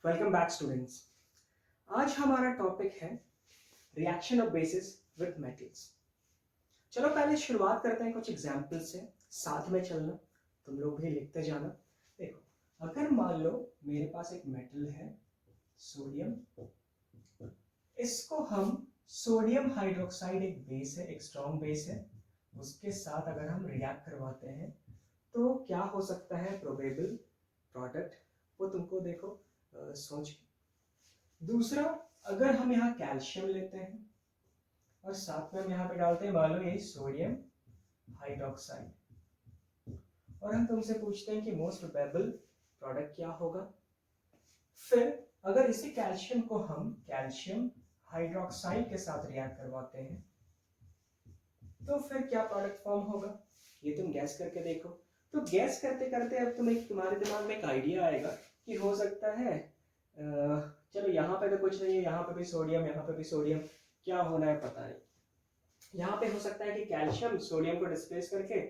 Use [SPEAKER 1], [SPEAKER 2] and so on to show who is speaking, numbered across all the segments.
[SPEAKER 1] Welcome back students. आज हमारा topic है reaction of basis with metals. चलो पहले शुरुआत करते हैं कुछ एग्जाम्पल से, साथ में चलना, तुम लोग भी लिखते जाना। देखो, अगर मान लो मेरे पास एक मेटल है सोडियम, इसको हम सोडियम हाइड्रोक्साइड, एक बेस है, एक स्ट्रॉन्ग बेस है, उसके साथ अगर हम रिएक्ट करवाते हैं तो क्या हो सकता है प्रोबेबल प्रोडक्ट, वो तुमको देखो सोच। दूसरा, अगर हम यहाँ कैल्शियम लेते हैं और साथ में हम यहाँ पे डालते हैं मान लो यही सोडियम हाइड्रोक्साइड, और हम तुमसे पूछते हैं कि मोस्ट प्रोबेबल प्रोडक्ट क्या होगा। फिर अगर इसी कैल्शियम को हम कैल्शियम हाइड्रोक्साइड के साथ रिएक्ट करवाते हैं तो फिर क्या प्रोडक्ट फॉर्म होगा, ये तुम गैस करके देखो। तो गैस करते करते अब तुम्हारे दिमाग में एक आइडिया आएगा कि हो सकता है चलो यहाँ पे तो कुछ नहीं है, यहाँ पे भी सोडियम, यहाँ पे भी सोडियम, क्या होना है पता नहीं। यहाँ पे हो सकता है कि कैल्शियम सोडियम को डिस्प्लेस करके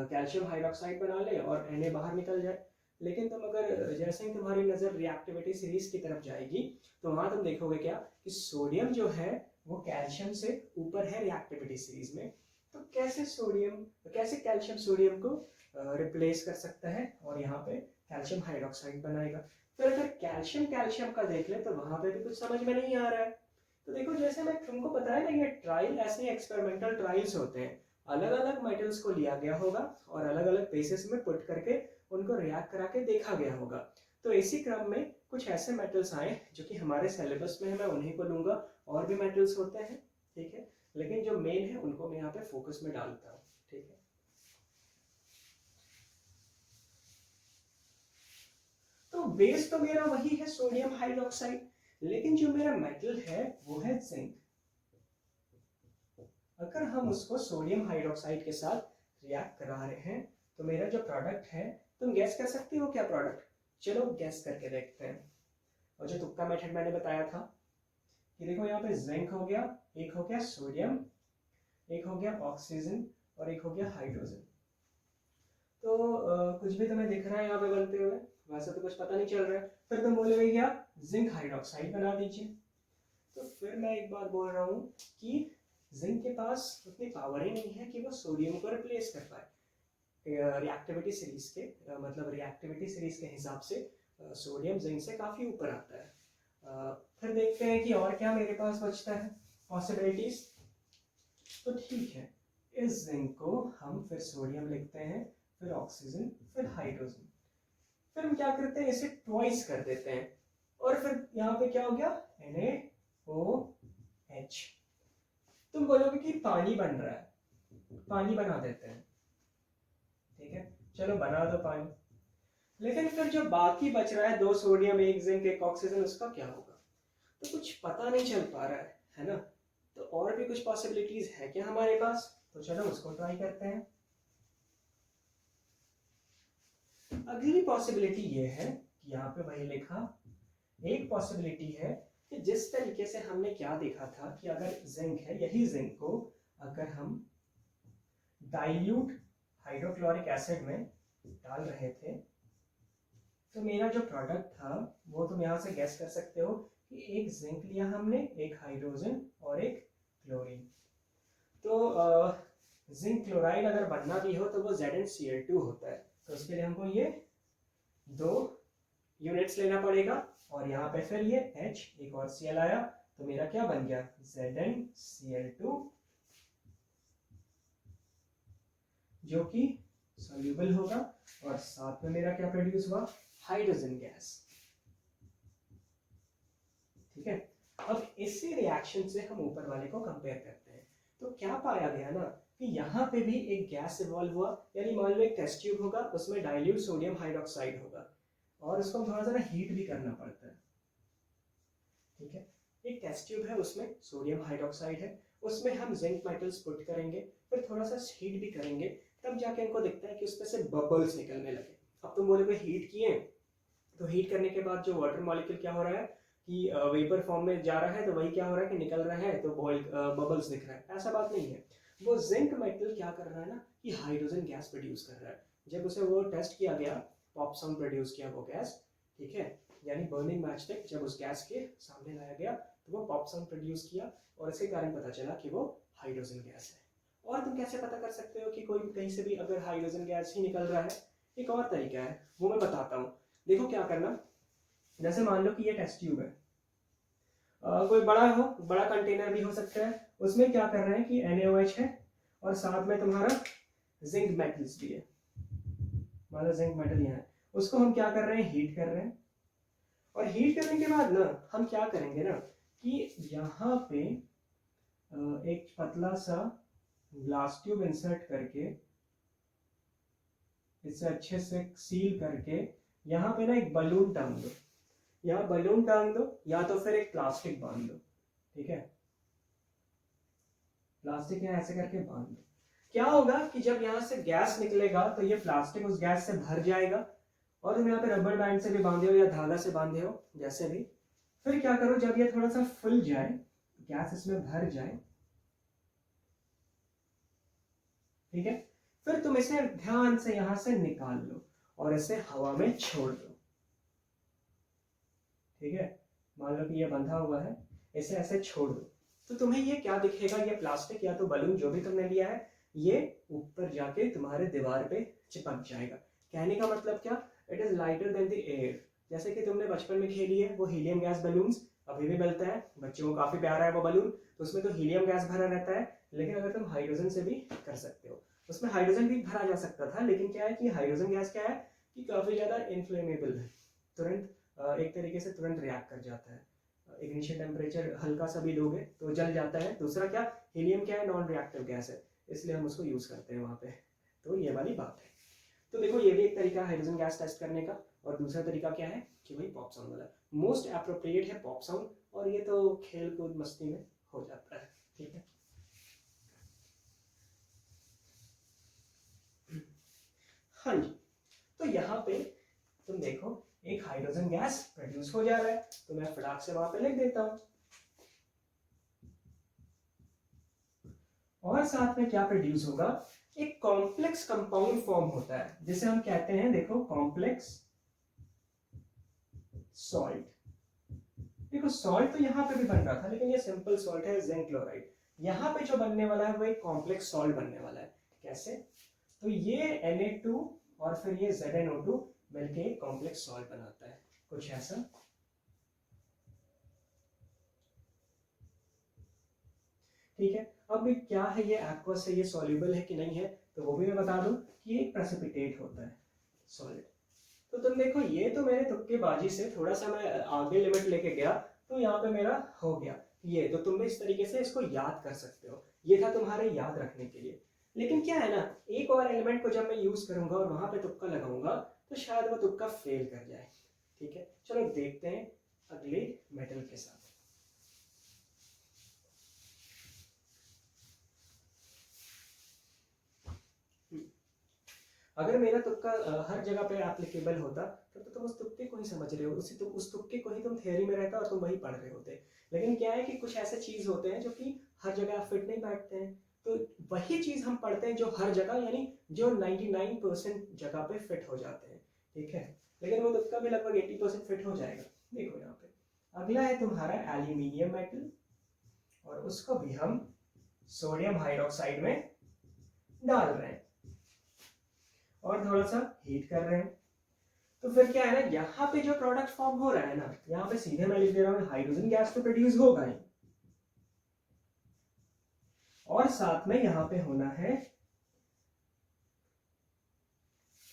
[SPEAKER 1] कैल्शियम हाइड्रोक्साइड बना ले और Na बाहर निकल जाए। लेकिन तुम अगर जैसे ही तुम्हारी नज़र रिएक्टिविटी सीरीज की तरफ जाएगी तो वहाँ तुम देखोगे क्या कि सोडियम जो है वो कैल्शियम से ऊपर है रिएक्टिविटी सीरीज में। तो कैसे कैल्शियम सोडियम को रिप्लेस कर सकता है और यहाँ पे कैल्शियम हाइड्रोक्साइड बनाएगा। फिर अगर कैल्शियम कैल्शियम का देख ले तो वहां पे भी कुछ समझ में नहीं आ रहा है। तो देखो, जैसे मैं तुमको बताया ना, ये ट्रायल ऐसे एक्सपेरिमेंटल ट्रायल्स होते हैं, अलग अलग मेटल्स को लिया गया होगा और अलग अलग बेसिस में पुट करके उनको रिएक्ट करा के देखा गया होगा। तो इसी क्रम में कुछ ऐसे मेटल्स आए जो कि हमारे सिलेबस में है, मैं उन्हीं को लूंगा। और भी मेटल्स होते हैं, ठीक है, लेकिन जो मेन है उनको मैं यहाँ पे फोकस में डालता हूँ, ठीक है। तो बेस तो मेरा वही है सोडियम हाइड्रोक्साइड, लेकिन जो मेरा मेटल है वो है जिंक। अगर हम उसको सोडियम हाइड्रोक्साइड के साथ रिएक्ट करा रहे हैं तो मेरा जो प्रोडक्ट है, तुम गैस कर सकते हो क्या प्रोडक्ट? चलो गैस करके देखते हैं। और जो तुक्का मेथड मैंने बताया था कि देखो यहाँ पे जिंक हो गया, एक हो गया सोडियम, एक हो गया ऑक्सीजन और एक हो गया हाइड्रोजन। तो कुछ भी तुम्हें दिख रहा है यहाँ पे बनते हुए? वैसे तो कुछ पता नहीं चल रहा है। फिर तुम बोलोगे क्या, जिंक हाइड्रोक्साइड बना दीजिए। तो फिर मैं एक बार बोल रहा हूँ कि जिंक के पास उतनी पावर ही नहीं है कि वो सोडियम को रिप्लेस कर पाए रिएक्टिविटी सीरीज के, मतलब रिएक्टिविटी सीरीज के हिसाब से सोडियम जिंक से काफ़ी ऊपर आता है। फिर देखते हैं कि और क्या मेरे पास बचता है पॉसिबिलिटीज। तो ठीक है, इस जिंक को हम फिर सोडियम लिखते हैं, फिर ऑक्सीजन, फिर हाइड्रोजन। फिर हम क्या करते हैं, इसे ट्वाइस कर देते हैं और फिर यहाँ पे क्या हो गया, NaOH। तुम बोलोगे कि पानी बन रहा है, पानी बना देते हैं, ठीक है, चलो बना दो पानी। लेकिन फिर जो बाकी बच रहा है, 2 सोडियम, 1 जिंक, 1 ऑक्सीजन, उसका क्या होगा? तो कुछ पता नहीं चल पा रहा है ना। तो और भी कुछ पॉसिबिलिटीज है क्या हमारे पास? तो चलो उसको ट्राई करते हैं। अगली पॉसिबिलिटी ये है कि यहाँ पे वही लिखा, एक पॉसिबिलिटी है कि जिस तरीके से हमने क्या देखा था कि अगर जिंक है, यही जिंक को अगर हम डाइल्यूट हाइड्रोक्लोरिक एसिड में डाल रहे थे तो मेरा जो प्रोडक्ट था वो तुम यहाँ से गैस कर सकते हो कि एक जिंक लिया हमने, एक हाइड्रोजन और एक क्लोरीन। तो जिंक क्लोराइड अगर बनना भी हो तो वो ZnCl2 होता है। तो उसके लिए हमको ये 2 यूनिट्स लेना पड़ेगा और यहाँ पे फिर ये H, एक और Cl आया, तो मेरा क्या बन गया, ZnCl2, जो कि सॉल्यूबल होगा और साथ में मेरा क्या प्रोड्यूस हुआ, हाइड्रोजन गैस, ठीक है। अब इसी रिएक्शन से हम ऊपर वाले को कंपेयर करते हैं तो क्या पाया गया ना कि यहाँ पे भी एक गैस इवॉल्व हुआ। यानी मान लो एक टेस्ट ट्यूब होगा, उसमें डाइल्यूट सोडियम हाइड्रोक्साइड होगा और उसको थोड़ा सा हीट भी करना पड़ता है, ठीक है। एक टेस्ट ट्यूब है, उसमें सोडियम हाइड्रोक्साइड है, उसमें हम जिंक मेटल्स पुट करेंगे, फिर थोड़ा सा हीट भी करेंगे, तब जाके हमको दिखता है कि उसमें से बबल्स निकलने लगे। अब तुम बोलोगे हीट किए, तो हीट करने के बाद जो वाटर मॉलिक्यूल क्या हो रहा है कि वेपर फॉर्म में जा रहा है, तो वही क्या हो रहा है कि निकल रहा है, तो बॉयल बबल्स दिख रहा है। ऐसा बात नहीं है, वो जिंक मेटल क्या कर रहा है ना कि हाइड्रोजन गैस प्रोड्यूस कर रहा है। जब उसे वो टेस्ट किया गया, पॉप साउंड प्रोड्यूस किया वो गैस, ठीक है, यानी बर्निंग मैचस्टिक जब उस गैस के सामने लाया गया तो वो पॉप साउंड प्रोड्यूस किया और इसके कारण पता चला कि वो हाइड्रोजन गैस है। और तुम कैसे पता कर सकते हो कि कोई कहीं से भी अगर हाइड्रोजन गैस ही निकल रहा है? एक और तरीका है, वो मैं बताता हूँ। देखो क्या करना, जैसे मान लो कि ये टेस्ट ट्यूब है, कोई बड़ा कंटेनर भी हो सकता है, उसमें क्या कर रहे हैं कि NaOH है और साथ में तुम्हारा जिंक मेटल्स भी है, मान लो जिंक मेटल यहाँ है, उसको हम क्या कर रहे हैं, हीट कर रहे हैं। और हीट करने के बाद ना हम क्या करेंगे ना कि यहाँ पे एक पतला सा ग्लास ट्यूब इंसर्ट करके इसे अच्छे से सील करके यहाँ पे ना एक बलून टांग दो, यहाँ बलून टांग दो या तो फिर एक प्लास्टिक बांध दो। ठीक है, प्लास्टिक यहाँ ऐसे करके बांध दो। क्या होगा कि जब यहाँ से गैस निकलेगा तो ये प्लास्टिक उस गैस से भर जाएगा, और तुम यहाँ पे रबर बैंड से भी बांधे हो या धागा से बांधे हो जैसे भी, फिर क्या करो, जब ये थोड़ा सा फुल जाए, गैस इसमें भर जाए, ठीक है, फिर तुम इसे ध्यान से यहां से निकाल लो और इसे हवा में छोड़ दो। ठीक है, मान लो कि ये बंधा हुआ है, इसे ऐसे छोड़ दो तो तुम्हें ये क्या दिखेगा, ये प्लास्टिक या तो बलून जो भी तुमने लिया है ये ऊपर जाके तुम्हारे दीवार पे चिपक जाएगा। कहने का मतलब क्या, it is lighter than the air. जैसे कि तुमने बचपन में खेली है वो हीलियम गैस बलून्स, अभी भी मिलता है, बच्चों को काफी प्यारा है वो बलून, तो उसमें तो हीलियम गैस भरा रहता है, लेकिन अगर तुम हाइड्रोजन से भी कर सकते हो, उसमें हाइड्रोजन भी भरा जा सकता था, लेकिन क्या है कि हाइड्रोजन गैस क्या है कि काफी ज्यादा इन्फ्लेमेबल है, तुरंत एक तरीके से तुरंत रिएक्ट कर जाता है, इग्निशन टेम्परेचर हल्का सा भी दोगे तो जल जाता है। दूसरा क्या, हीलियम क्या है, नॉन रिएक्टिव गैस है, इसलिए हम उसको यूज करते हैं वहां पे। तो ये वाली बात है। तो देखो ये भी एक तरीका है हाइड्रोजन गैस टेस्ट करने का। और दूसरा तरीका क्या है कि भाई पॉप साउंड वाला, मोस्ट एप्रोप्रिएट है पॉप साउंड, और ये तो खेल कूद मस्ती में हो जाता है। ठीक है, हाँ जी। तो यहाँ पे तुम देखो एक हाइड्रोजन गैस प्रोड्यूस हो जा रहा है, तो मैं फटाक से वहां पे लिख देता हूं। और साथ में क्या प्रोड्यूस होगा, एक कॉम्प्लेक्स कंपाउंड फॉर्म होता है जिसे हम कहते हैं, देखो, कॉम्प्लेक्स सॉल्ट। देखो सॉल्ट तो यहाँ पे भी बन रहा था, लेकिन ये सिंपल सॉल्ट है, जिंक क्लोराइड। यहाँ पे जो बनने वाला है वो एक कॉम्प्लेक्स सॉल्ट बनने वाला है। कैसे, तो ये Na2 और फिर ये ZnO2 मिलके एक कॉम्प्लेक्स सॉल्ट बनाता है, कुछ ऐसा। ठीक है, अब क्या है ये एक्वस है, ये सॉल्युबल है कि नहीं है, तो वो भी मैं बता दूं कि ये प्रेसिपिटेट होता है सॉलिड। तो तुम देखो ये तो मेरे तुक्केबाजी से थोड़ा सा मैं आगे लिमिट लेके गया, तो यहाँ पे मेरा हो गया ये, तो तुम भी इस तरीके से इसको याद कर सकते हो, ये था तुम्हारे याद रखने के लिए। लेकिन क्या है ना, एक और एलिमेंट को जब मैं यूज करूंगा और वहां पे तुक्का लगाऊंगा तो शायद वो तुक्का फेल कर जाए। ठीक है, चलो देखते हैं अगले मेटल के साथ। अगर मेरा तुक्का हर जगह पे एप्लीकेबल होता तो तुम उस तुक्के को ही समझ रहे हो, उस तुक्के को ही तुम थ्योरी में रहता और तुम वही पढ़ रहे होते। लेकिन क्या है कि कुछ ऐसे चीज होते हैं जो कि हर जगह फिट नहीं बैठते हैं, तो वही चीज हम पढ़ते हैं जो हर जगह, यानी जो 99% जगह पे फिट हो जाते हैं। ठीक है, लेकिन वो तुक्का भी लगभग 80% फिट हो जाएगा। देखो यहाँ पे अगला है तुम्हारा एल्यूमिनियम मेटल, और उसको भी हम सोडियम हाइड्रोक्साइड में डाल रहे हैं और थोड़ा सा हीट कर रहे हैं। तो फिर क्या है ना, यहाँ पे जो प्रोडक्ट फॉर्म हो रहा है ना, यहाँ पे सीधे मैं लिख दे रहा हूँ हाइड्रोजन गैस तो प्रोड्यूस होगा ही, और साथ में यहाँ पे होना है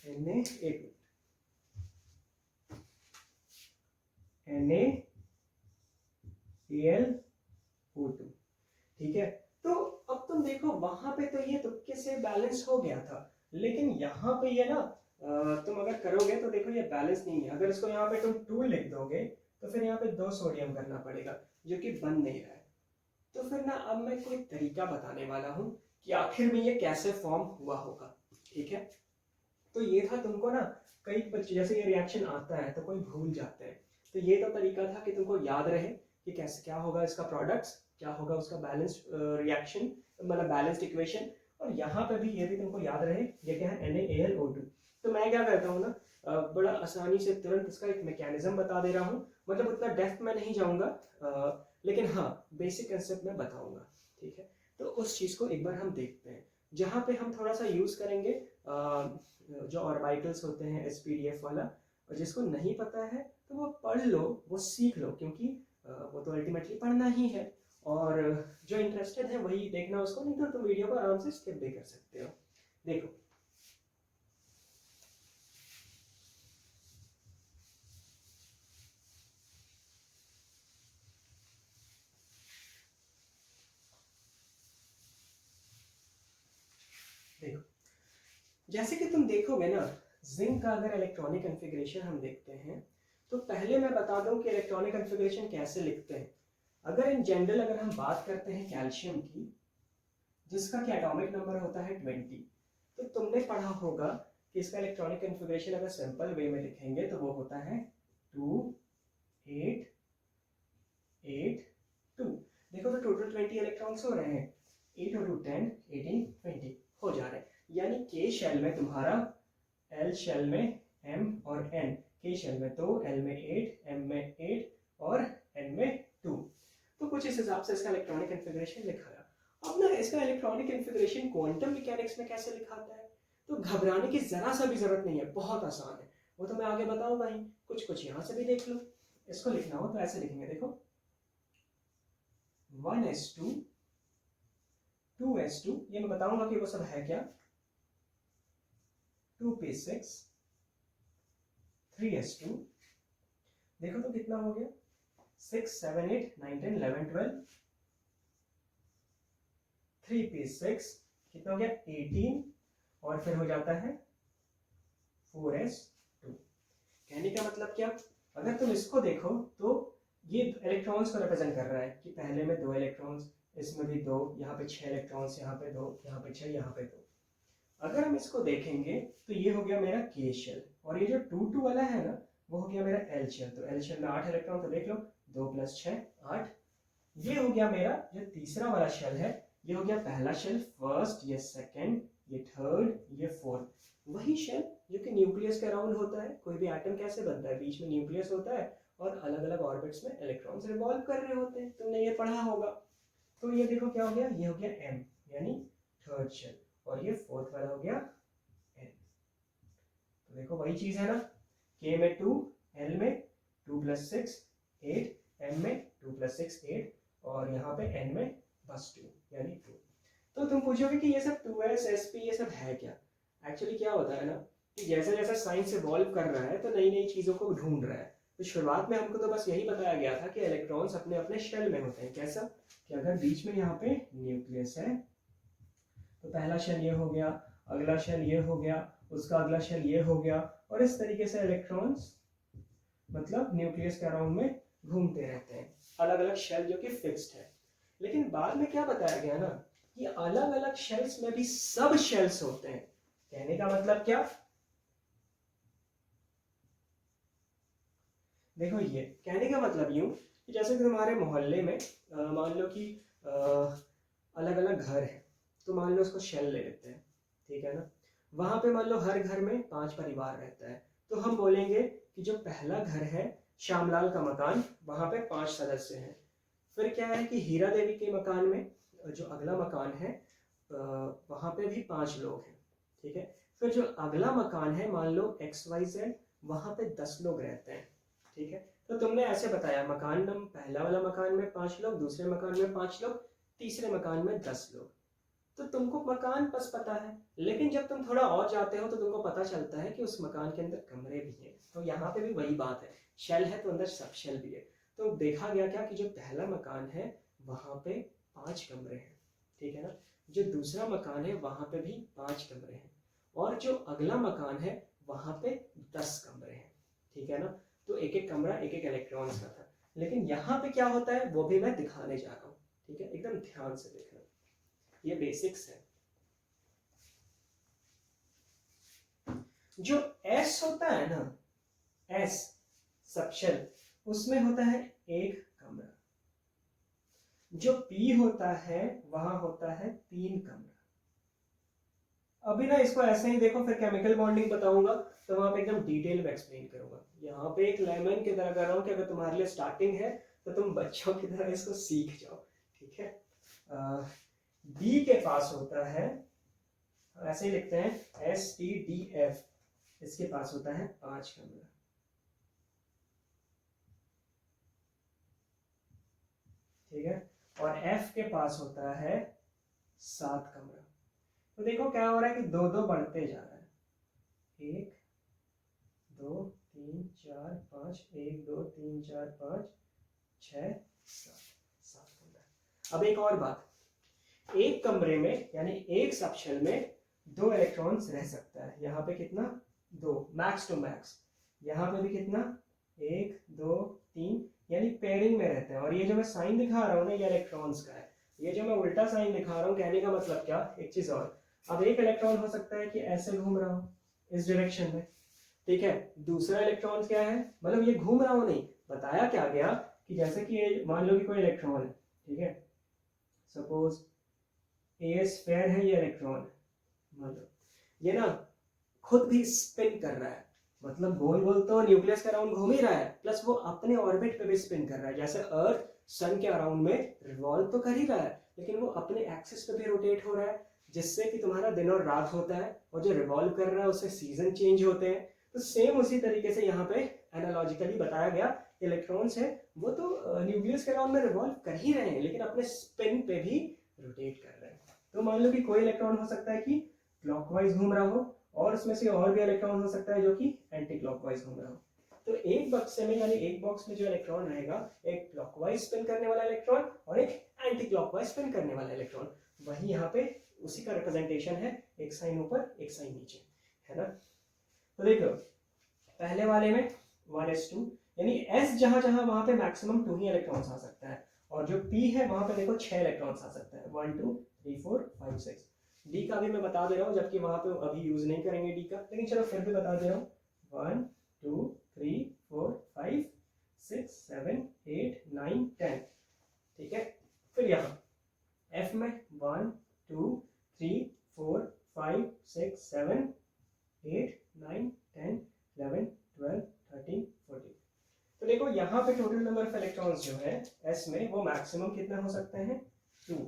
[SPEAKER 1] Na2 NaAlO2। ठीक है, तो अब तुम देखो वहां पे तो ये तुक्के से बैलेंस हो गया था, लेकिन यहाँ पे ये ना तुम अगर करोगे तो देखो ये बैलेंस नहीं है। अगर इसको यहाँ पे तुम 2 लिख दोगे तो फिर यहाँ पे 2 सोडियम करना पड़ेगा, जो कि बन नहीं रहा है। तो फिर ना अब मैं कोई तरीका बताने वाला हूँ कि आखिर में ये कैसे फॉर्म हुआ होगा। ठीक है, तो ये था तुमको ना, कई बच्चे जैसे ये रिएक्शन आता है तो कोई भूल जाते हैं, तो ये तो तरीका था कि तुमको याद रहे कि कैसे क्या होगा इसका प्रोडक्ट्स, क्या होगा उसका बैलेंस रिएक्शन, मतलब बैलेंस्ड इक्वेशन। और यहाँ पे भी ये भी तुमको याद रहे, ये क्या है NaAlO2। तो मैं क्या करता हूँ ना, बड़ा आसानी से तुरंत इसका एक मैकेनिज्म बता दे रहा हूँ, मतलब उतना डेप्थ में नहीं जाऊँगा, लेकिन हाँ बेसिक कंसेप्ट मैं बताऊँगा, ठीक है। तो उस चीज़ को एक बार हम देखते हैं, जहाँ पे हम थोड़ा सा यूज़ करेंगे जो ऑर्बिटल्स होते हैं SPDF वाला, और जिसको नहीं पता है तो वो पढ़ लो, वो सीख लो, क्योंकि वो तो अल्टीमेटली पढ़ना ही है, और जो इंटरेस्टेड है वही देखना उसको, नहीं तो तुम वीडियो को आराम से स्किप भी कर सकते हो। देखो देखो जैसे कि तुम देखोगे ना, जिंक का अगर इलेक्ट्रॉनिक कॉन्फ़िगरेशन हम देखते हैं, तो पहले मैं बता दूं कि इलेक्ट्रॉनिक कॉन्फ़िगरेशन कैसे लिखते हैं। अगर इन जनरल अगर हम बात करते हैं कैल्शियम की, जिसका कि एटॉमिक नंबर होता है 20, तो तुमने पढ़ा होगा कि इसका इलेक्ट्रॉनिक कॉन्फ़िगरेशन अगर सिंपल वे में लिखेंगे तो वो होता है 2 8 8 2। देखो तो टोटल 20 इलेक्ट्रॉन्स हो रहे हैं, 8 और 2 10 18 20 हो जा रहे हैं। यानी के शेल में तुम्हारा, एल शेल में m और n, के शेल में 2, एल में 8, m में 8 और n में 2। तो कुछ इस हिसाब से इसका इलेक्ट्रॉनिक कॉन्फ़िगरेशन लिखा है। अब ना इसका इलेक्ट्रॉनिक कॉन्फ़िगरेशन क्वांटम मैकेनिक्स में कैसे लिखाता है, तो घबराने की जरा सा भी जरूरत नहीं है, बहुत आसान है, वो तो मैं आगे बताऊंगा ही। कुछ कुछ यहाँ से भी देख लो, इसको लिखना हो तो ऐसे लिखेंगे, देखो 1s2 2s2, ये मैं बताऊंगा कि वो सब है क्या, 2p6 3s2, देखो तो कितना हो गया, 6 7 8 9 10 11 12, 3p6 कितना हो गया 18, और फिर हो जाता है 4s2। कहने का मतलब क्या, अगर तुम इसको देखो तो ये इलेक्ट्रॉन्स को रिप्रेजेंट कर रहा है कि पहले में 2 इलेक्ट्रॉन्स, इसमें भी 2, यहाँ पे 6 इलेक्ट्रॉन्स, यहाँ पे 2, यहाँ पे 6, यहाँ पे 2। अगर हम इसको देखेंगे तो ये हो गया मेरा के शेल, और ये जो 2 2 वाला है ना, वो हो गया मेरा एल शेल। तो एल शेल में 8 इलेक्ट्रॉन, तो देख लो 2 + 6 8। ये हो गया मेरा जो तीसरा वाला शेल है, ये हो गया पहला शेल, फर्स्ट, ये सेकंड, ये थर्ड, ये फोर्थ। वही शेल जो कि न्यूक्लियस के अराउंड होता है। कोई भी एटम कैसे बनता है, बीच में न्यूक्लियस होता है और अलग अलग ऑर्बिट्स में इलेक्ट्रॉन्स रिवॉल्व कर रहे होते हैं, तुमने ये पढ़ा होगा। तो ये देखो क्या हो गया, ये हो गया एम यानी थर्ड शेल, और ये फोर्थ वाला हो गया एन। तो देखो वही चीज है ना, के में 2, एल में 2 + 6 8, एम में 2 + 6 8, और यहाँ पे n में बस 2 यानी 2। तो तुम पूछोगे कि ये सब 2s sp ये सब है क्या। एक्चुअली क्या होता है ना कि जैसे जैसे साइंस इवॉल्व कर रहा है तो नई नई चीज़ों को ढूंढ रहा है। तो शुरुआत में हमको तो बस यही बताया गया था कि इलेक्ट्रॉन्स अपने अपने शेल में होते हैं। कैसा कि अगर बीच में यहाँ पे न्यूक्लियस है तो पहला शेल ये हो गया, अगला शेल ये हो गया, उसका अगला शेल ये हो गया, और इस तरीके से इलेक्ट्रॉन्स मतलब न्यूक्लियस के अराउंड में घूमते रहते हैं, अलग अलग शेल जो कि फिक्स्ड है। लेकिन बाद में क्या बताया गया ना कि अलग अलग शेल्स में भी सब शेल्स होते हैं। कहने का मतलब क्या, देखो ये कहने का मतलब यूं कि जैसे कि तुम्हारे मोहल्ले में मान लो कि अलग अलग घर है, तो मान लो उसको शेल ले लेते हैं, ठीक है ना। वहां पे मान लो हर घर में 5 परिवार रहता है, तो हम बोलेंगे कि जो पहला घर है श्यामलाल का मकान, वहां पे 5 सदस्य हैं। फिर क्या है कि हीरा देवी के मकान में जो अगला मकान है वहां पे भी 5 लोग हैं, ठीक है। फिर जो अगला मकान है मान लो XYZ, वहां पे 10 लोग रहते हैं, ठीक है। तो तुमने ऐसे बताया मकान नंबर पहला वाला मकान में 5 लोग, दूसरे मकान में 5 लोग, तीसरे मकान में 10 लोग। तो तुमको मकान बस पता है, लेकिन जब तुम थोड़ा और जाते हो तो तुमको पता चलता है कि उस मकान के अंदर कमरे भी हैं। तो यहाँ पे भी वही बात है, शेल है तो अंदर सब शेल भी है। तो देखा गया क्या कि जो पहला मकान है वहां पे 5 कमरे हैं, ठीक है ना। जो दूसरा मकान है वहां पे भी 5 कमरे हैं, और जो अगला मकान है वहां पे 10 कमरे हैं, ठीक है ना। तो एक एक कमरा एक एक इलेक्ट्रॉन्स का था। लेकिन यहाँ पे क्या होता है वो भी मैं दिखाने जा रहा हूँ, ठीक है, एकदम ध्यान से देखना, ये बेसिक्स है। जो S होता है ना, S सबशेल, उसमें होता है एक कमरा। जो P होता है वहां होता है 3 कमरा। अभी ना इसको ऐसे ही देखो, फिर केमिकल बॉन्डिंग बताऊंगा तो वहां पे एकदम डिटेल में एक्सप्लेन करूंगा। यहाँ पे एक लेमन की तरह कर रहा हूँ कि अगर तुम्हारे लिए स्टार्टिंग है तो तुम बच्चों की तरह इसको सीख जाओ, ठीक है। डी के पास होता है, ऐसे ही लिखते हैं STDF, इसके पास होता है 5 कमरा, ठीक है। और F के पास होता है 7 कमरा। तो देखो क्या हो रहा है कि दो दो बढ़ते जा रहा है, 1 2 3 4 5, 1 2 3 4 5 6 7 कमरा। अब एक और बात, एक कमरे में यानी एक सेक्शन में 2 इलेक्ट्रॉन्स रह सकता है। यहाँ पे कितना, 2, मैक्स टू मैक्स। यहाँ पे भी कितना, 1 2 3, यानी पेयरिंग में रहते हैं। और ये जो मैं साइन दिखा रहा हूँ ना, ये इलेक्ट्रॉन्स का है। ये जो मैं उल्टा साइन दिखा रहा हूँ, कहने का मतलब क्या, एक चीज और, अब एक इलेक्ट्रॉन हो सकता है कि ऐसे घूम रहा हो इस डायरेक्शन में, ठीक है। दूसरा इलेक्ट्रॉन क्या है, मतलब ये घूम रहा हो नहीं, बताया क्या गया कि जैसे कि ये मान लो कि कोई इलेक्ट्रॉन है, ठीक है, सपोज ए स्फीयर है, ये इलेक्ट्रॉन मान लो, ये ना खुद भी स्पिन कर रहा है, मतलब गोल गोल तो न्यूक्लियस के अराउंड घूम ही रहा है, प्लस वो अपने ऑर्बिट पे भी स्पिन कर रहा है। जैसे अर्थ सन के अराउंड में रिवॉल्व तो कर ही रहा है, लेकिन वो अपने एक्सिस पे भी रोटेट हो रहा है, जिससे कि तुम्हारा दिन और रात होता है, और जो रिवॉल्व कर रहा है उससे सीजन चेंज होते हैं। तो सेम उसी तरीके से यहाँ पे एनालॉजिकली बताया गया, इलेक्ट्रॉन्स है वो तो न्यूक्लियस के अराउंड में रिवॉल्व कर ही रहे हैं, लेकिन अपने स्पिन पे भी रोटेट कर रहे हैं। तो मान लो कि कोई इलेक्ट्रॉन हो सकता है कि क्लॉकवाइज घूम रहा हो, और उसमें से और भी इलेक्ट्रॉन हो सकता है जो कि एंटी क्लॉकवाइज घूम रहा हो। तो एक बक्से में यानी एक बॉक्स में जो इलेक्ट्रॉन रहेगा, एक क्लॉकवाइज स्पिन करने वाला इलेक्ट्रॉन और एक एंटी क्लॉकवाइज स्पिन करने वाला इलेक्ट्रॉन, वही यहाँ पे उसी का रिप्रेजेंटेशन है, एक साइन ऊपर एक साइन नीचे, है ना। तो देखो पहले वाले में 1s2, यानी s जहां जहां वहां पे मैक्सिमम 2 ही इलेक्ट्रॉन्स आ सकता है, और जो p है वहां पे देखो 6 इलेक्ट्रॉन्स आ सकता है, 1 2 3 4 5 6। डी का भी मैं बता दे रहा हूँ, जबकि वहां पे अभी यूज नहीं करेंगे डी का, लेकिन चलो फिर भी बता दे रहा हूँ, 1 2 3 4 5 6 7 8 9 10, ठीक है। फिर यहाँ F में 1 2 3 4 5 6 7 8 9 10 11 12 13 14। तो देखो यहाँ पे टोटल नंबर ऑफ इलेक्ट्रॉन्स जो है S में, वो मैक्सिमम कितना हो सकते हैं, 2,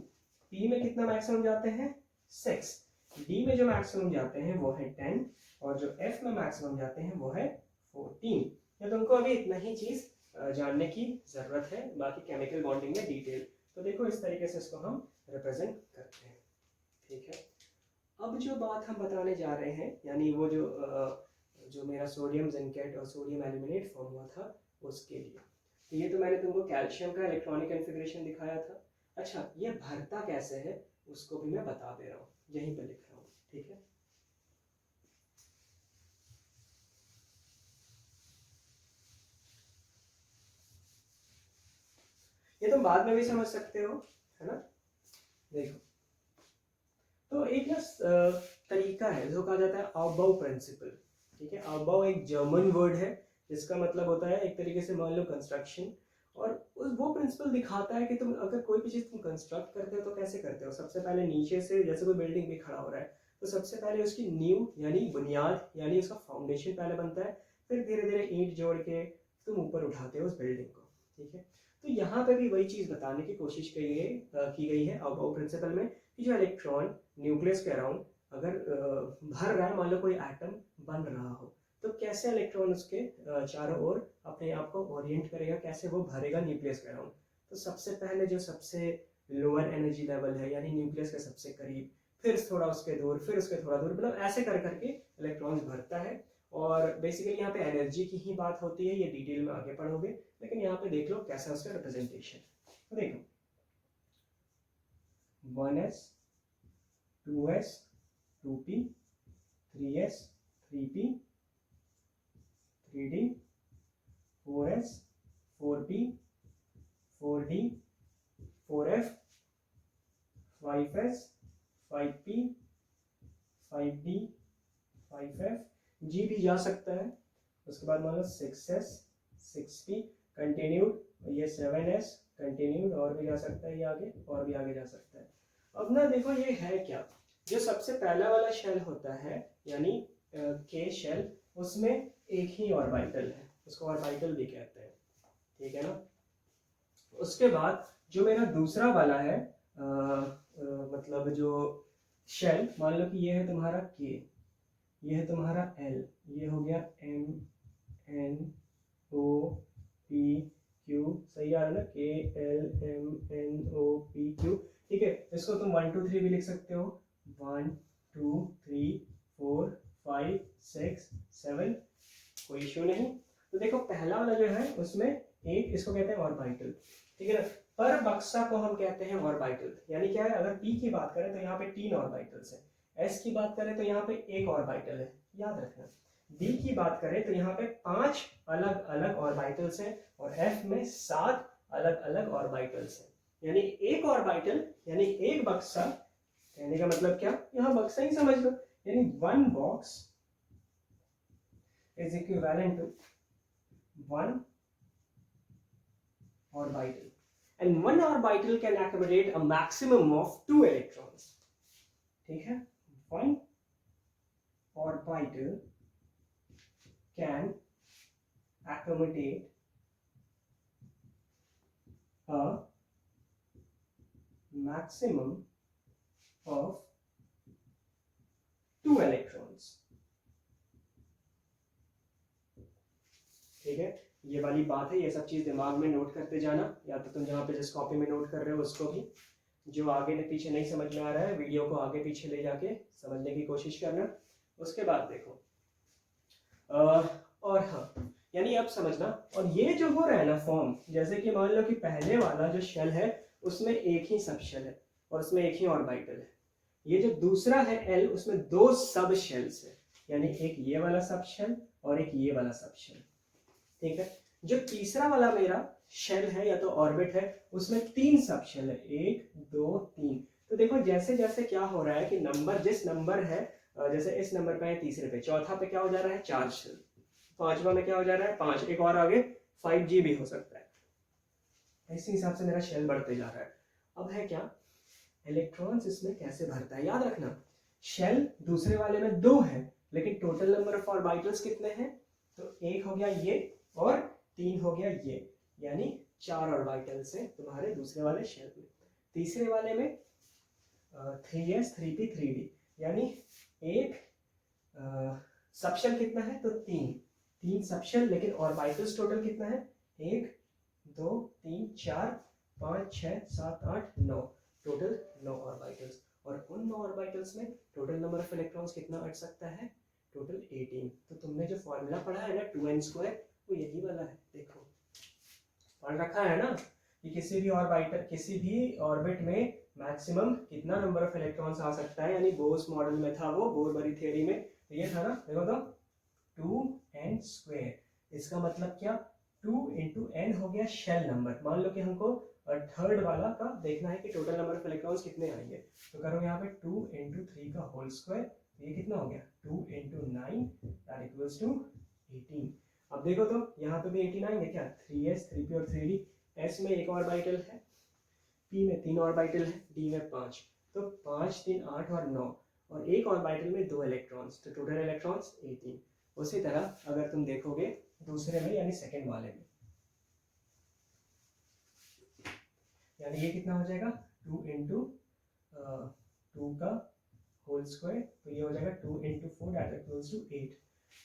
[SPEAKER 1] P में कितना मैक्सिमम जाते हैं, 6, D में जो मैक्सिमम जाते हैं वो है 10, और जो F में मैक्सिमम जाते हैं वो है 14। तो तुमको अभी इतना ही चीज जानने की जरूरत है, बाकी केमिकल बॉन्डिंग में डिटेल। तो देखो इस तरीके से इसको हम रिप्रेजेंट करते हैं, ठीक है। अब जो बात हम बताने जा रहे हैं, यानी वो जो मेरा सोडियम जिंकेट और सोडियम एल्यूमिनेट फॉर्म हुआ था उसके लिए, तो ये तो मैंने तुमको कैल्शियम का इलेक्ट्रॉनिक कॉन्फ़िगरेशन दिखाया था। अच्छा, ये भरता कैसे है उसको भी मैं बता दे रहा हूँ, यहीं पे लिख रहा हूँ, ठीक है। ये तुम बाद में भी समझ सकते हो, है ना। देखो तो एक ना तरीका है जो कहा जाता है अबाउ प्रिंसिपल, ठीक है। अबाउ एक जर्मन वर्ड है जिसका मतलब होता है एक तरीके से मान लो कंस्ट्रक्शन, और उस वो प्रिंसिपल दिखाता है कि तुम अगर कोई भी चीज तुम कंस्ट्रक्ट करते हो तो कैसे करते हो। सबसे पहले नीचे से, जैसे कोई बिल्डिंग भी खड़ा हो रहा है तो सबसे पहले उसकी नींव यानी बुनियाद यानी उसका फाउंडेशन पहले बनता है, फिर धीरे धीरे ईंट जोड़ के तुम ऊपर उठाते हो उस बिल्डिंग को, ठीक है। तो यहाँ पे भी वही चीज बताने की कोशिश की गई है अबाउ प्रिंसिपल में, कि जो इलेक्ट्रॉन न्यूक्लियस के अराउंड अगर भर रहा है, मान लो कोई एटम बन रहा हो, तो कैसे इलेक्ट्रॉन उसके चारों ओर अपने आप को ओरिएंट करेगा, कैसे वो भरेगा न्यूक्लियस के अराउंड। तो सबसे पहले जो सबसे लोअर एनर्जी लेवल है यानी न्यूक्लियस के सबसे करीब, फिर थोड़ा उसके दूर, फिर उसके थोड़ा दूर, मतलब ऐसे कर करके इलेक्ट्रॉन्स भरता है। और बेसिकली यहाँ पे एनर्जी की ही बात होती है, ये डिटेल में आगे पढ़ोगे, लेकिन यहाँ पे देख लो कैसा उसका रिप्रेजेंटेशन। तो देखो 1s 2s 2p 3s 3p 3d 4s 4p 4d 4f 5s 5p 5d 5f, g भी जा सकता है। उसके बाद मान लो 6s 6p कंटिन्यूड, ये 7s कंटिन्यूड, और भी जा सकता है ये आगे, और भी आगे जा सकता है। अब ना देखो ये है क्या, जो सबसे पहला वाला शेल होता है यानी के शेल, उसमें एक ही ऑर्बिटल है, उसको ऑर्बिटल भी कहते हैं, ठीक है ना। उसके बाद जो मेरा दूसरा वाला है मतलब जो शेल, मान लो कि ये है तुम्हारा के, ये है तुम्हारा एल, ये हो गया M N O P Q, सही आ रहा है ना, K L M N O P Q, ठीक है। इसको तुम 1 2 3 भी लिख सकते हो, 1 2 3 4 5 6 7, कोई इश्यू नहीं। तो देखो पहला वाला जो है उसमें एक, इसको कहते हैं ऑर्बिटल, ठीक है ना। पर बक्सा को हम कहते हैं ऑर्बिटल, यानी क्या है, अगर पी की बात करें तो यहाँ पे 3 ऑर्बिटल्स है, एस की बात करें तो यहाँ पे एक ऑर्बिटल है, याद रखना। डी की बात करें तो यहाँ पे 5 अलग अलग ऑर्बिटल्स हैं, और एफ में 7 अलग अलग ऑर्बिटल्स हैं। यानी एक ऑर्बिटल यानी एक बक्सा, कहने का मतलब क्या, यहाँ बक्सा ही समझ लो, यानी one box is equivalent to one orbital, and one orbital can accommodate a maximum of 2 electrons, ठीक है। one orbital can accommodate a maximum of 2 electrons, ठीक है। ये वाली बात है, ये सब चीज दिमाग में नोट करते जाना, या तो तुम जहाँ पे जिस कॉपी में नोट कर रहे हो उसको भी, जो आगे ने पीछे नहीं समझ में आ रहा है वीडियो को आगे पीछे ले जाके समझने की कोशिश करना। उसके बाद देखो और हाँ, यानी अब समझना, और ये जो हो रहा है ना फॉर्म, जैसे कि मान लो कि पहले वाला जो शेल है उसमें एक ही सब शेल है और उसमें एक ही ऑर्बिटल है। ये जो दूसरा है एल, उसमें 2 सब शेल्स है, यानी एक ये वाला सब शेल और एक ये वाला सब शेल, ठीक है। जो तीसरा वाला मेरा शेल है या तो ऑर्बिट है, उसमें 3 सब शेल है, 1 2 3। तो देखो जैसे जैसे क्या हो रहा है कि नंबर, जिस नंबर है, जैसे इस नंबर पे है, तीसरे पे, चौथा पे क्या हो जा रहा है, 4 शेल, पांचवा में क्या हो जा रहा है, 5, एक और आगे 5G भी हो सकता है। इसी हिसाब से मेरा शेल बढ़ते जा रहा है। अब है क्या, इलेक्ट्रॉन्स इसमें कैसे भरता है, याद रखना। शेल दूसरे वाले में 2 है, लेकिन टोटल नंबर ऑफ ऑर्बिटल्स कितने हैं, तो एक हो गया ये और 3 हो गया ये, यानी 4 ऑर्बिटल्स हैं तुम्हारे दूसरे वाले शेल में। तीसरे वाले में 3s 3p 3d, यानी एक सबशेल कितना है, तो 3 सबशेल, लेकिन ऑर्बिटल्स टोटल कितना है, 1 2 3 4 5 6 7 8 9, टोटल 9 ऑर्बिटल्स। और उन 9 ऑर्बिटल्स में टोटल नंबर ऑफ इलेक्ट्रॉन्स कितना अट सकता है, टोटल 18। तो तुमने जो फॉर्मूला पढ़ा है ना 2n² वो यही वाला है, देखो पढ़ रखा है ना, कि किसी भी ऑर्बिटल, किसी भी ऑर्बिट में मैक्सिमम कितना नंबर ऑफ इलेक्ट्रॉन्स आ सकता है, यानी बोर्स मॉडल में था वो, बोर बरी थ्योरी में ये था ना, देखो तो 2n²। इसका मतलब क्या, 2 into n हो गया शेल नंबर। मान लो कि हमको थर्ड वाला का देखना है कि टोटल नंबर ऑफ इलेक्ट्रॉन्स कितने आएंगे, तो करो यहाँ पे 2 into 3 का होल स्क्वायर, ये कितना हो गया, 2 into 9 दैट इक्वल्स टू 18। अब देखो तो यहाँ पे भी 18 आएंगे क्या, 3s 3p और 3d। s में एक ऑर्बिटल है, p में 3 ऑर्बिटल है, d में 5, तो 5 3 8 और 9, और एक ऑर्बिटल में 2 इलेक्ट्रॉन्स, तो टोटल इलेक्ट्रॉन्स 18। उसी तरह अगर तुम देखोगे दूसरे में यानी सेकेंड वाले में, यानी ये कितना हो जाएगा, 2 into 2 का होल स्क्वायर, तो ये हो जाएगा 2 into 4 दैट इक्वल्स टू 8।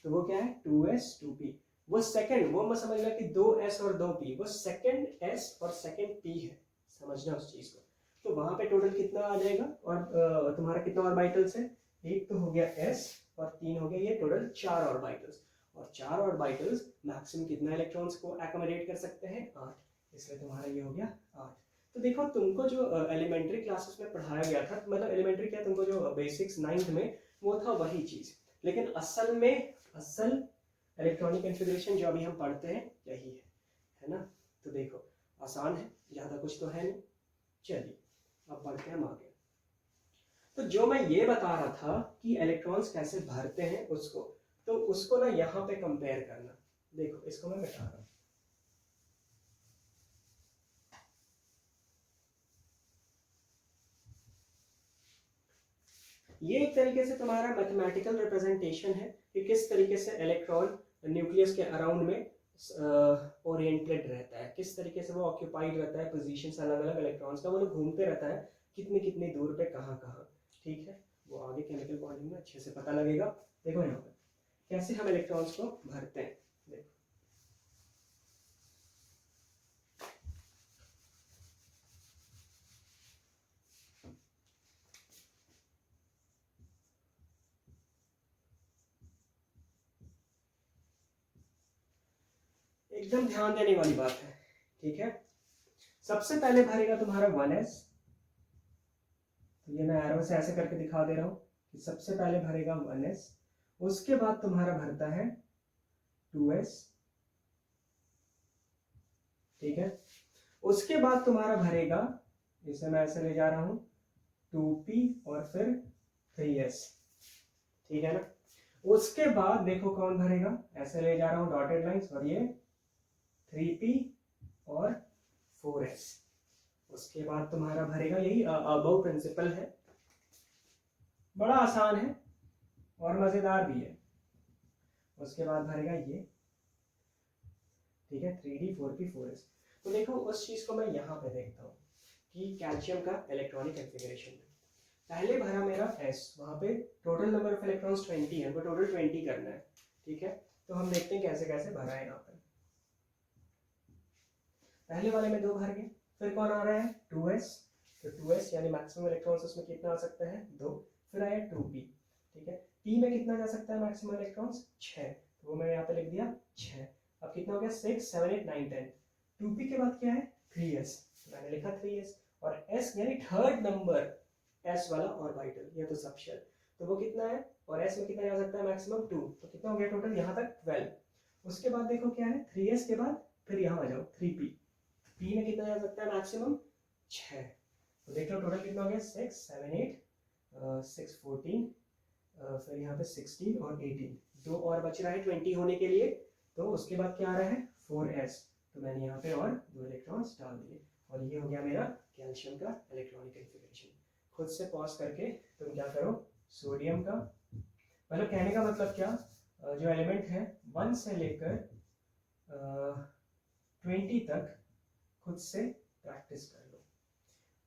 [SPEAKER 1] तो वो क्या है, 2s 2p। वो सेकंड, वो मत समझना कि 2s और 2p, वो सेकंड s और सेकंड p है, समझना उस चीज को। तो वहां पे टोटल कितना आ जाएगा, और तुम्हारा कितना ऑर्बिटल्स है, एक तो हो गया s और 3 हो गया ये, टोटल 4 ऑर्बिटल्स। और 4 ऑर्बिटल्स मैक्सिमम कितना इलेक्ट्रॉन्स को एकोमोडेट कर सकते हैं, 8, इसलिए तुम्हारा ये हो गया 8। तो देखो तुमको जो एलिमेंट्री क्लासेस में पढ़ाया गया था, मतलब एलिमेंट्री क्या, तुमको जो बेसिक्स 9th में वो था वही चीज, लेकिन असल में असल इलेक्ट्रॉनिक कॉन्फ़िगरेशन जो अभी हम पढ़ते हैं यही है ना। तो देखो आसान है, ज़्यादा कुछ तो है नहीं। चलिए अब बढ़ते हैं हम आगे। तो जो मैं ये बता रहा था कि इलेक्ट्रॉन्स कैसे भरते हैं उसको, तो उसको ना यहाँ पे कंपेयर करना। देखो इसको मैं मिटा रहा हूँ, ये एक तरीके से तुम्हारा मैथमेटिकल रिप्रेजेंटेशन है कि किस तरीके से इलेक्ट्रॉन न्यूक्लियस के अराउंड में ओरिएंटेड रहता है, किस तरीके से वो ऑक्यूपाइड रहता है, पोजीशंस अलग अलग इलेक्ट्रॉन्स का, वो लोग घूमते रहता है कितनी कितनी दूर पे कहाँ कहाँ। ठीक है, वो आगे केमिकल बॉन्डिंग में अच्छे से पता लगेगा। देखो यहाँ पे कैसे हम इलेक्ट्रॉन्स को भरते हैं। देखो एकदम ध्यान देने वाली बात है। ठीक है, सबसे पहले भरेगा तुम्हारा 1s, तो ये मैं एरो से ऐसे करके दिखा दे रहा हूं कि सबसे पहले भरेगा 1s, उसके बाद तुम्हारा भरता है 2s। ठीक है, उसके बाद तुम्हारा भरेगा, इसे मैं ऐसे ले जा रहा हूं 2p और फिर 3s। ठीक है ना, उसके बाद देखो कौन भरेगा, ऐसे ले जा रहा हूं डॉटेड लाइंस, और ये 3p और 4s। उसके बाद तुम्हारा भरेगा, यही अबव प्रिंसिपल है, बड़ा आसान है और मजेदार भी है। उसके बाद भरेगा ये, ठीक है, 3d 4p 4s। तो देखो उस चीज को मैं यहाँ पे देखता हूँ कि कैल्शियम का इलेक्ट्रॉनिक कॉन्फ़िगरेशन में पहले भरा मेरा s, वहां पे टोटल नंबर ऑफ इलेक्ट्रॉन्स 20 है, तो टोटल 20 करना है। ठीक है, तो हम देखते हैं कैसे कैसे भरा है यहाँ पे। पहले वाले में 2 भर गए, फिर कौन आ रहा है 2s, तो 2s यानी मैक्सिमम इलेक्ट्रॉन्स उसमें कितना आ सकता है 2, फिर आया 2p। ठीक है, p में कितना जा सकता है मैक्सिमम इलेक्ट्रॉन्स 6, तो वो मैंने यहाँ पे लिख दिया 6। अब कितना हो गया 6 7 8 9 10। 2p के बाद क्या है 3s, मैंने लिखा 3s, और s यानी थर्ड नंबर s वाला ऑर्बिटल, ये तो सब शेल, तो वो कितना है, और s में कितना जा सकता है मैक्सिमम 2, तो कितना हो गया टोटल यहाँ तक 12। उसके बाद देखो क्या है 3s के बाद फिर यहाँ आ जाओ 3p, p में कितना जा सकता है मैक्सिमम 6, तो देख लो टोटल कितना हो गया 6 7 8 6 14, फिर यहाँ पे 16 और 18, 2 और बच रहा है 20 होने के लिए। तो उसके बाद क्या आ रहा है 4s, तो मैंने यहाँ पे और 2 इलेक्ट्रॉन्स डाल दिए, और ये हो गया मेरा कैल्शियम का इलेक्ट्रॉनिक कॉन्फ़िगरेशन। खुद से पॉज करके तुम क्या करो, सोडियम का, मतलब कहने का मतलब क्या, जो एलिमेंट है 1 से लेकर 20 तक खुद से प्रैक्टिस कर लो,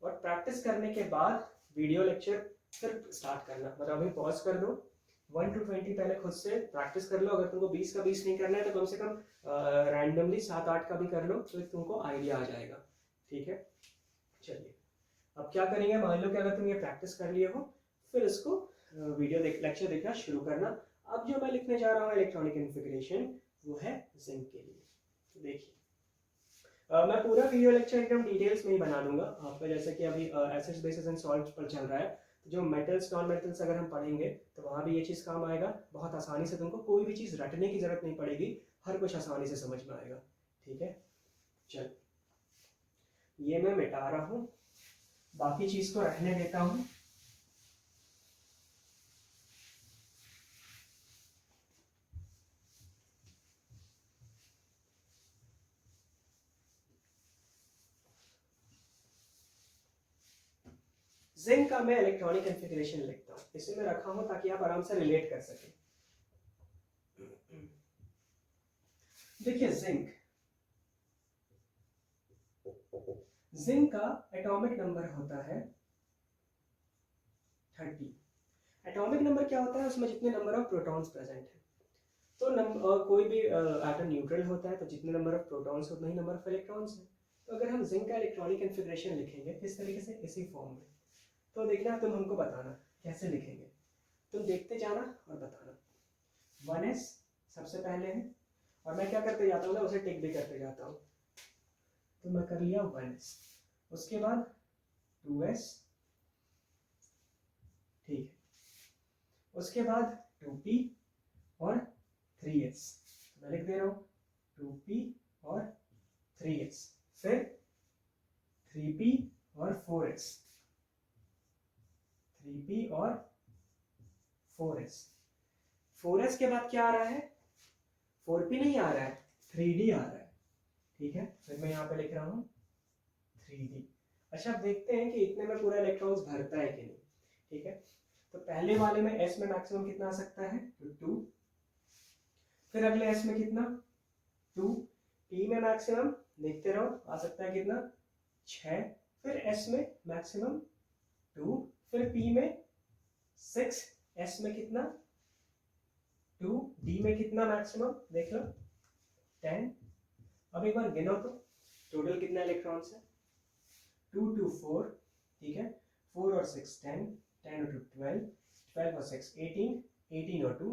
[SPEAKER 1] और प्रैक्टिस करने के बाद वीडियो लेक्चर फिर स्टार्ट करना, मतलब अभी पॉज कर दो, 1 to 20 पहले खुद से प्रैक्टिस कर लो। अगर तुमको 20 का 20 नहीं करना है तो कम से कम रैंडमली 7-8 का भी कर लो, तो तुमको आइडिया आ जाएगा। ठीक है, चलिए अब क्या करेंगे, मान लो कि अगर तुम ये प्रैक्टिस कर लिए हो, फिर इसको वीडियो लेक्चर देखना शुरू करना। अब जो मैं लिखने जा रहा हूँ इलेक्ट्रॉनिक कॉन्फ़िगरेशन, वो है जिंक के लिए। तो देखिए मैं पूरा वीडियो लेक्चर एकदम डिटेल्स में ही बना दूंगा आपका, जैसे कि अभी एसिड्स बेसिस एंड सॉल्ट्स पर चल रहा है, तो जो मेटल्स नॉन मेटल्स अगर हम पढ़ेंगे तो वहाँ भी ये चीज़ काम आएगा। बहुत आसानी से तुमको कोई भी चीज़ रटने की जरूरत नहीं पड़ेगी, हर कुछ आसानी से समझ में आएगा। ठीक है, चल ये मैं मिटा रहा हूँ, बाकी चीज़ को रहने देता हूँ। जिंक का मैं इलेक्ट्रॉनिक कॉन्फ़िगरेशन लिखता हूँ, इसे मैं रखा हूँ ताकि आप आराम से रिलेट कर सकें। देखिए जिंक का एटॉमिक नंबर होता है 30। एटॉमिक नंबर क्या होता है, उसमें जितने नंबर ऑफ प्रोटॉन्स प्रेजेंट है, तो कोई भी एटम न्यूट्रल होता है तो जितने नंबर ऑफ प्रोटॉन्स उतना ही नंबर ऑफ इलेक्ट्रॉन्स है। तो अगर हम जिंक का इलेक्ट्रॉनिक कॉन्फ़िगरेशन लिखेंगे किस तरीके से, इसी फॉर्म में, तो देखना तुम हमको बताना कैसे लिखेंगे, तुम देखते जाना और बताना। 1s सबसे पहले है, और मैं क्या करते जाता हूँ ना, उसे टिक भी करते जाता हूँ, तो मैं कर लिया 1s, उसके बाद 2s, ठीक है, उसके बाद 2p और 3s, मैं लिख दे रहा हूँ 2p और 3s, फिर 3p और 4s, 3p और 4s, 4s के बाद क्या आ रहा है, 4p नहीं आ रहा है, 3d आ रहा है। ठीक है, फिर मैं यहाँ पे लिख रहा हूँ 3d। अच्छा अब देखते हैं कि इतने में पूरा इलेक्ट्रॉन्स भरता है कि नहीं। ठीक है, तो पहले वाले में s में मैक्सिमम कितना आ सकता है, तो 2। फिर अगले s में कितना, 2। p में मैक्सिमम देखते रहो आ सकता है कितना, 6। फिर s में मैक्सिमम 2। फिर p में 6, s में कितना 2, d में कितना मैक्सिमम देख लो 10। अब एक बार गिनो तो टोटल कितना इलेक्ट्रॉन्स है, 2 2 4, ठीक है, 4 और 6 10, 10 और 2 12, 12 और 6 18, 18 और 2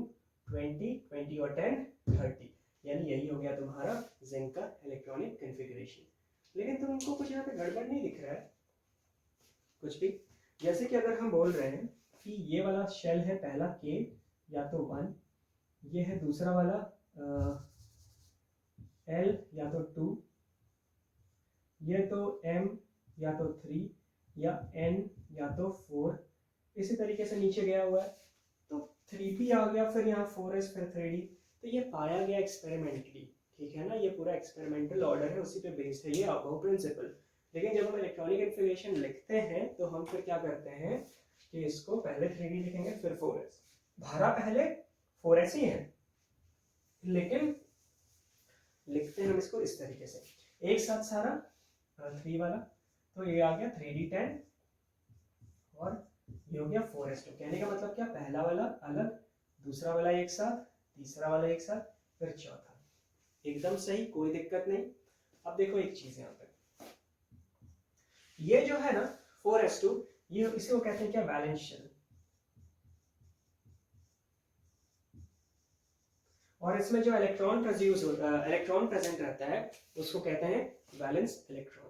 [SPEAKER 1] 20, 20 और 10 30। यानी यही हो गया तुम्हारा जिंक का इलेक्ट्रॉनिक कॉन्फ़िगरेशन। लेकिन तुमको कुछ यहाँ पे गड़बड़ नहीं दिख रहा है कुछ भी। जैसे कि अगर हम बोल रहे हैं कि ये वाला शेल है पहला K या तो 1, ये है दूसरा वाला L या तो 2, ये तो M या तो 3 या N या तो 4, इसी तरीके से नीचे गया हुआ है तो 3p आ गया, फिर यहाँ 4s, फिर 3d। तो ये पाया गया एक्सपेरिमेंटली, ठीक है ना, ये पूरा एक्सपेरिमेंटल ऑर्डर है, उसी पे बेस्ड है ये अबव प्रिंसिपल। लेकिन जब हम इलेक्ट्रॉनिक कॉन्फ़िगरेशन लिखते हैं तो हम फिर क्या करते हैं कि इसको पहले 3d लिखेंगे फिर 4s। धारा पहले 4s ही है, लेकिन लिखते हैं हम इसको इस तरीके से एक साथ सारा 3 वाला, तो ये आ गया 3d10 और ये हो गया 4s2। कहने का मतलब क्या, पहला वाला अलग, दूसरा वाला एक साथ, तीसरा वाला एक साथ, फिर चौथा। एकदम सही, कोई दिक्कत नहीं। अब देखो एक चीज यहाँ पे, ये जो है ना 4s2, ये इसको कहते हैं क्या, वैलेंस शेल। और इसमें जो इलेक्ट्रॉन प्रेजेंट रहता है उसको कहते हैं वैलेंस इलेक्ट्रॉन।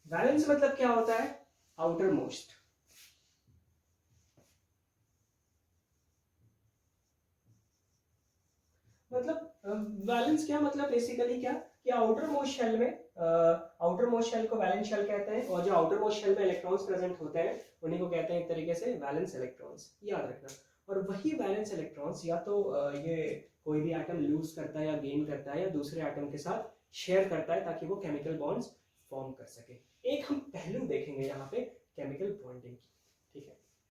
[SPEAKER 1] वैलेंस मतलब क्या होता है, आउटर मोस्ट। मतलब वैलेंस क्या मतलब बेसिकली क्या कि आउटर मोस्ट शेल में, आउटर मोस्ट शेल को वैलेंस शेल कहते हैं, और जो आउटर मोस्ट शेल में इलेक्ट्रॉन्स प्रेजेंट होते हैं उन्हीं को कहते हैं एक तरीके से वैलेंस इलेक्ट्रॉन्स, याद रखना। और वही वैलेंस इलेक्ट्रॉन्स या तो ये कोई भी एटम लूज करता है या गेन करता है या दूसरे एटम के साथ शेयर करता है ताकि वो केमिकल बॉन्ड्स फॉर्म कर सके। एक हम पहलू देखेंगे यहाँ पे केमिकल बॉन्डिंग की, ठीक है।